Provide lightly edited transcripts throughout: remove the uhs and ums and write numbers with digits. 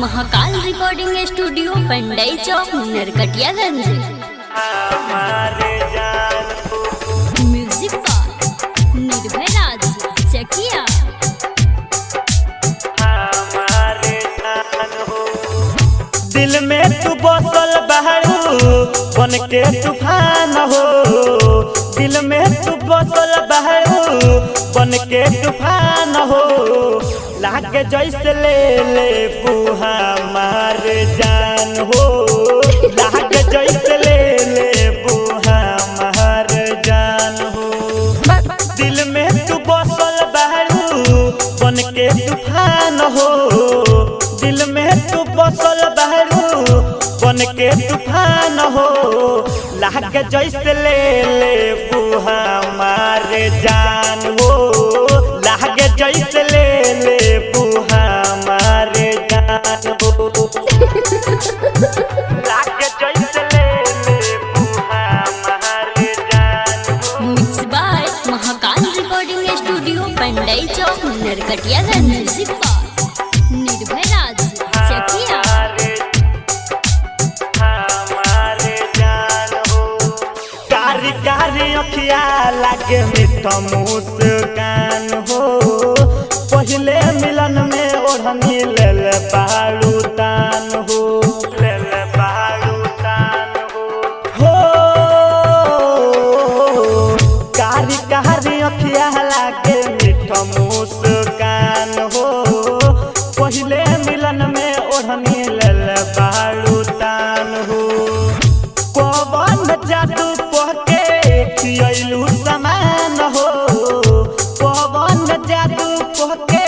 Mahakal recording studio Pandai चौक Narkatiaganj. Music by Nirbhay Raj Chakia. दिल में तू बसल बहरू बन के तूफान हो, दिल में तू बसल बहरू बन के तूफान हो। लागे जैसे ले बुहा मार जान हो, लागे जैसे ले बुहा मार जान हो। दिल में तू बसल बहरू बन के तूफान हो, दिल में तू बसल बहरू बन के तूफान हो। लागे जैसे ले बुहा मार जान हो, लागे जैसे ले बुहा मार जान हो। लागे जैसे ले बुहा मार जान हो। Mix by Mahakal recording studio Pandai चौक नरकटियागंज। Music by Nirbhay Raj Chakia. कारी कारी अखिया लागे मीठा मुस्कान हो। पहले मिलन में ओढ़नी लेल बारू तान हो, लेल बारू तान हो। कारी कारी अखिया लागे मीठा मुस्कान हो। पहले मिलन में ओढ़नी लेल बारू तान हो। पवन जादू पहके खियलू समान हो, पवन जादू पहके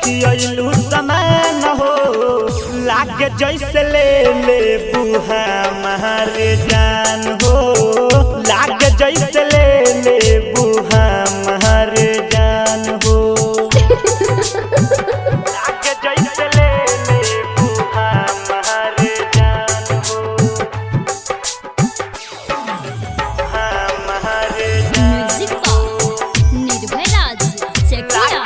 खियलू समान हो। लागे जैसे ले बुहा मार जान हो, लागे जैसे ले बुहा मार जान हो। लागे जैसे ले बुहा मार जान हो। म्यूजिक बाय निर्भय राज चकिया।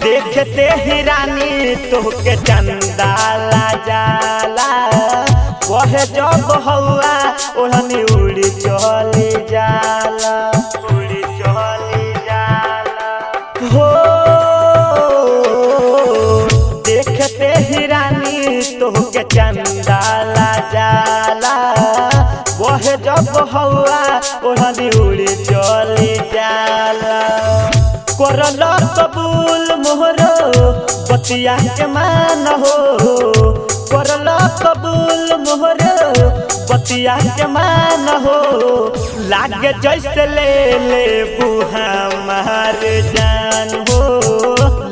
देखते ही रानी तोहके चंदाला जाला, वह जब हवा ओढ़नी उड़ी चली जाला, उड़ी चली जाला हो। देखते ही रानी तोहके चंदाला जाला, वह जब हवा ओढ़नी उड़ी चली जाला। करल कबूल मोहरो बतिया के मान हो, करल कबूल मोहरो बतिया के मान हो। लागे जैसे ले बुहा मार जान हो,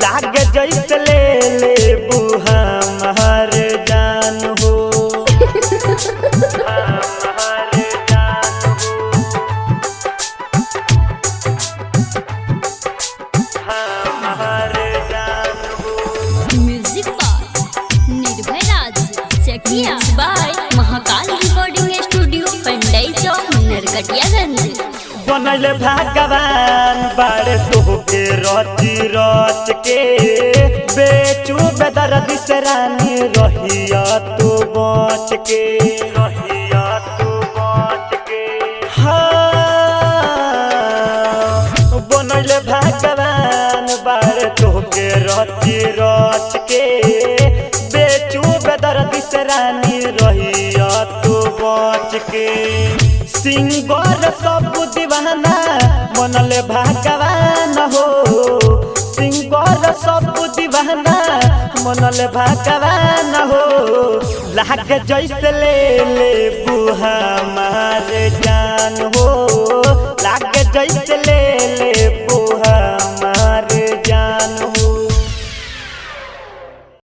लागे जैसे ले बुहा मार जान हो। Music by Nirbhay Raj Chakia. By Mahakal recording studio Pandai चौक नरकटियागंज। बनल भगवान बारे तोहके रची रच के, बेचू बेदर्दी से रानी रहिया तू बच के, रहिया तू बच के। हाँ बनल भगवान बारे तोहके रची रच के, बेचू बेदर्दी से रानी रहिया तू बच के। सिंगर सब दीवाना मनले भगवान हो, सिंगर सब दीवाना मनले भगवान हो। लागे जैसे ले